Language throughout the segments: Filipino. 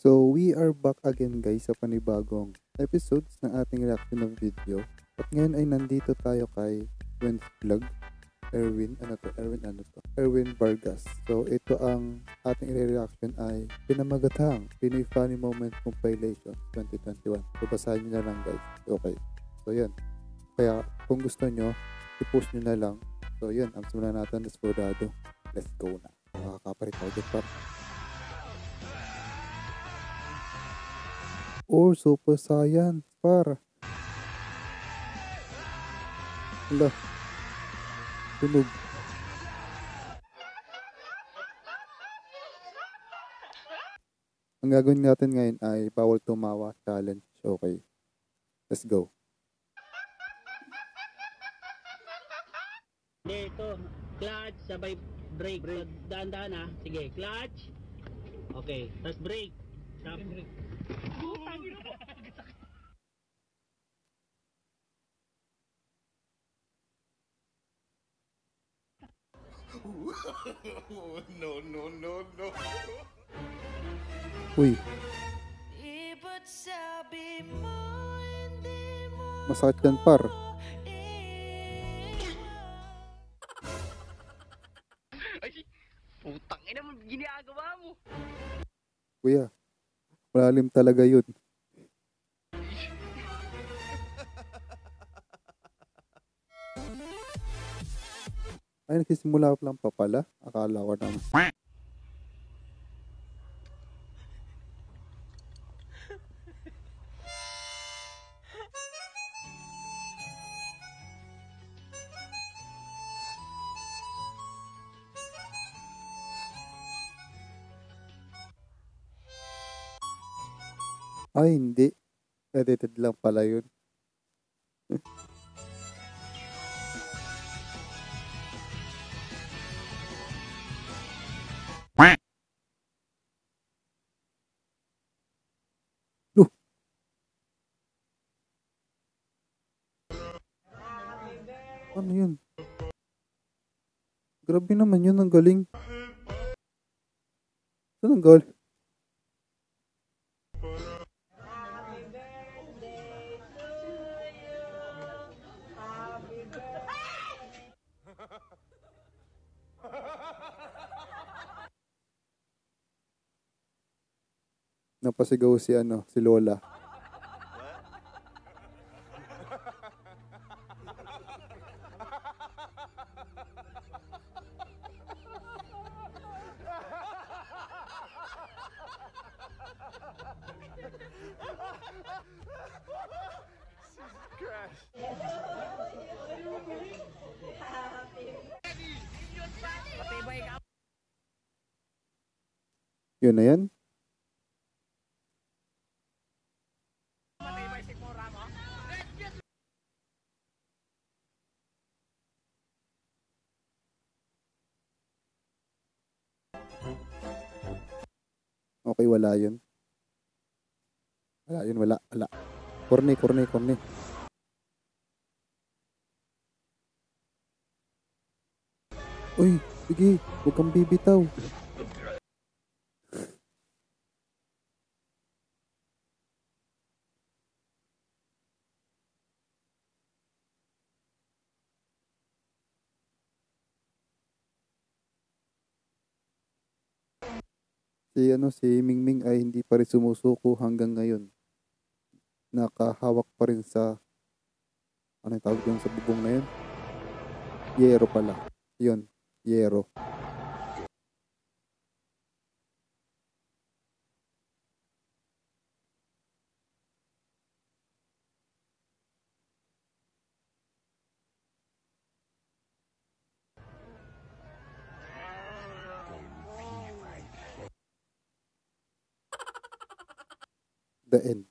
So, we are back again guys sa panibagong episodes ng ating reaction of video. At ngayon ay nandito tayo kay Wins Vlog. Erwin Vargas. So, ito ang ating reaction ay Pinamagatang Pinoy Funny Moment Compilation 2021. So, basahin nyo na lang guys. Okay. So, yun. Kaya, kung gusto nyo, i-post nyo na lang. So, yun. Ang simulan natin is Bordado. Let's go na. Makakaparit tayo dyan par. Or Super Saiyan par. Hala. Tunog. Ang gagawin natin ngayon ay bawal tumawa challenge. Okay. Let's go. Dito, clutch, sabay brake. Dahan-dahan ha. Sige, clutch. Okay, tapos brake. Stop. No. Uy. Masakit yan par. Ay, putang ina mo, ginagawa mo. Kuya, malalim talaga yun. Ay, nagsisimula lang pa pala. Akala ko naman. Ay, hindi. Edited lang pala yun. Ano yun? Grabe naman yun, ang galing. Saan ang galing? Napasigaw si Lola. Yun na yan. Okay, wala yun. Wala. Corny. Uy, sige, huwag kang bibitaw. Si Mingming ay hindi pa rin sumusuko hanggang ngayon. Nakahawak pa rin sa ano yung tawag yun sa bubong na yun? Yero pala. Yun, yero. The end.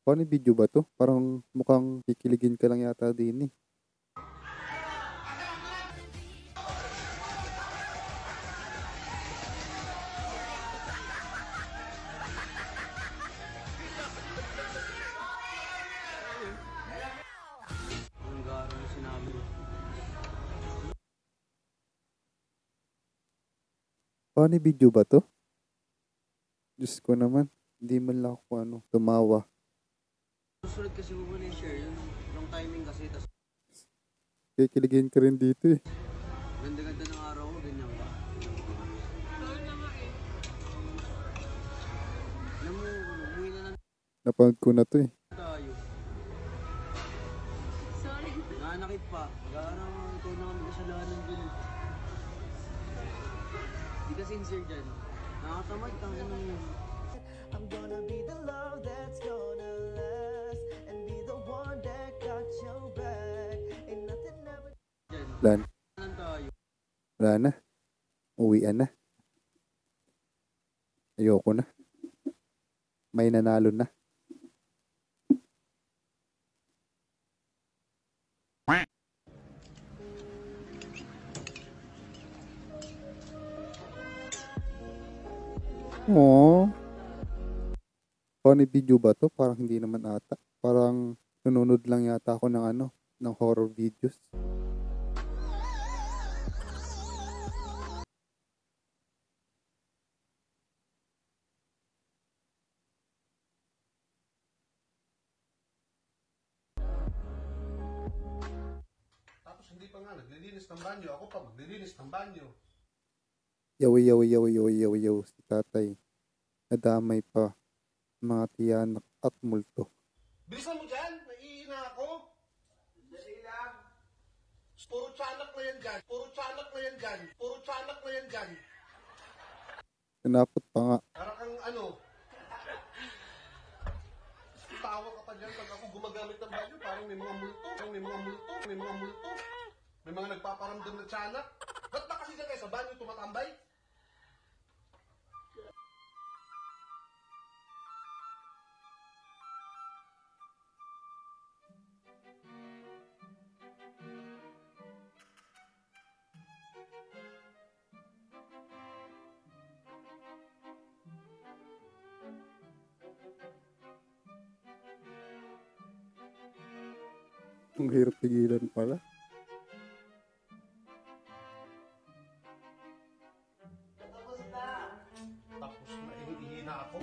Funny video ba to? Parang mukhang kikiligin ka lang yata din eh. Funny video ba to? Diyos ko naman. Hindi man lang ako tumawa. Susunod kasi mo muna yung share yun. Yung timing kasi. Tas Kikiligin ka rin dito eh. ganda-ganda ng araw ko. Ganyan ka. Alam mo, umuwi na lang Napanood ko na to eh. tayo. Sorry. Nanakit pa. Gano'n ikaw na kami kasalanan dun. Di ka sincere dyan. Nakatamad kang ano yun. I'm gonna be the love that's gonna last and be the one that got your back. Ain't nothing ever. Dyan. Wala na. Nan tayo. Wala na. Uwian na. Ayoko na. May nanalo na. Aww. Funny video ba to? Parang hindi naman ata. Parang nanonood lang yata ako ng ng horror videos. Tapos hindi pa nga naglilinis ng banyo. Ako pa maglilinis ng banyo. Yawi, yawi, yawi, yawi, yawi, yawi. Si tatay. Nadamay pa. Mga tiyanak at multo. Bilisan mo dyan! Naiina ako! Dali lang! Puro tiyanak na yan dyan! Puro tiyanak na yan dyan! Puro tiyanak na yan dyan! Tinapot pa nga. Parang kang tawa ka pa dyan pag ako gumagamit ng banyo. Parang may mga multo. Parang may mga multo. May mga multo. May mga nagpaparamdam na tiyanak. Ba't ba kasi dyan kayo sa banyo tumatambay? Ang hirap pigilan pala. Tapos naiihina ako.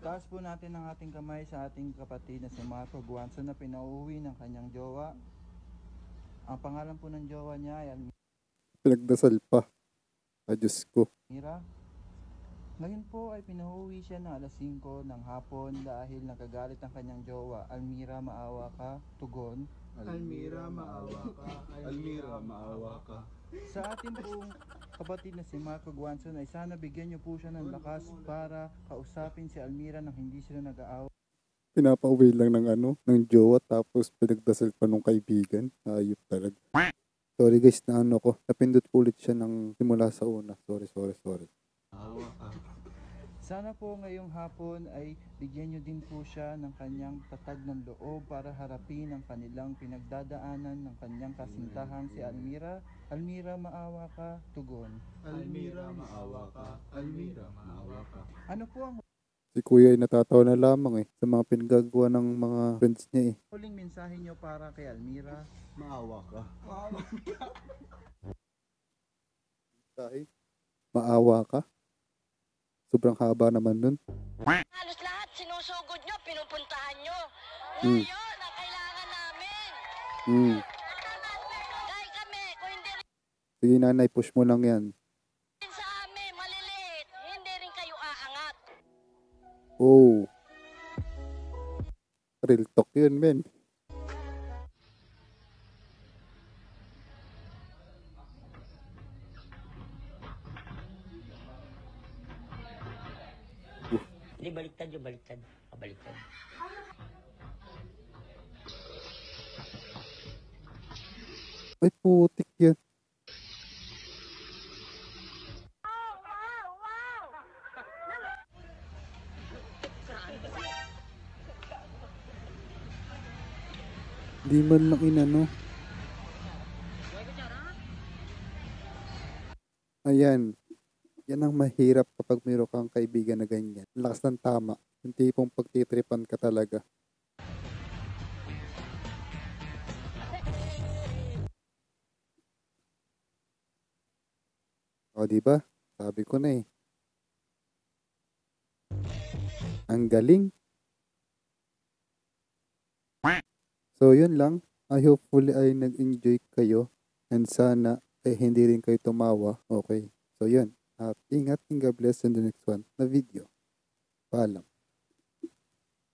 Taas po natin ang ating kamay sa ating kapatid na si Marco Guanzo na pinauwi ng kanyang jowa. Ang pangalan po ng jowa niya ay Pinagdasal pa. Diyos ko. Almira. Ngayon po ay pinauwi siya ng alas 5 ng hapon dahil nagagalit ang kanyang jowa. Almira, maawa ka. Tugon. Almira, maawa ka. Almira, maawa ka. Sa ating pong kapatid na si Marco Guanzo ay sana bigyan niyo po siya ng lakas para kausapin si Almira nang hindi sila nag-aaway. Pinapauwi lang ng jowa tapos pinagdasal pa nung kaibigan. Ayop talaga. Sorry guys na ko. Napindot ulit siya ng simula sa una. Sorry. Maawa ka. Sana po ngayong hapon ay bigyan niyo din po siya ng kanyang tatag ng loob para harapin ang kanilang pinagdadaanan ng kanyang kasintahang si Almira. Almira, maawa ka. Tugon. Almira, maawa ka. Almira, maawa ka. Ano po ang Si kuya ay natatawa na lamang sa mga pinagagawa ng mga friends niya huling mensahe niyo para kay Almira? Maawa ka. Maawa ka. Sobrang haba naman nun. Halos lahat sinusugod nyo, pinupuntahan nyo. Yun ang kailangan namin. Dahil kami, kung hindi Sige nanay, push mo lang yan. rin sa amin, maliliit, hindi rin kayo aangat. Oh. Real talk yun, men. Hindi, baliktad yung baliktad. Baliktad. Ay, putik yan. Di man lang inano. Ayan. Yan ang mahirap kapag mayroon kang kaibigan na ganyan. Lakas ng tama. Yung tipong pagtitripan ka talaga. O, diba? Sabi ko na eh. Ang galing. So, yun lang. I hopefully ay nag-enjoy kayo. And sana ay hindi rin kayo tumawa. Okay. So, yun. At ingat and God bless in the next one na video. Paalam.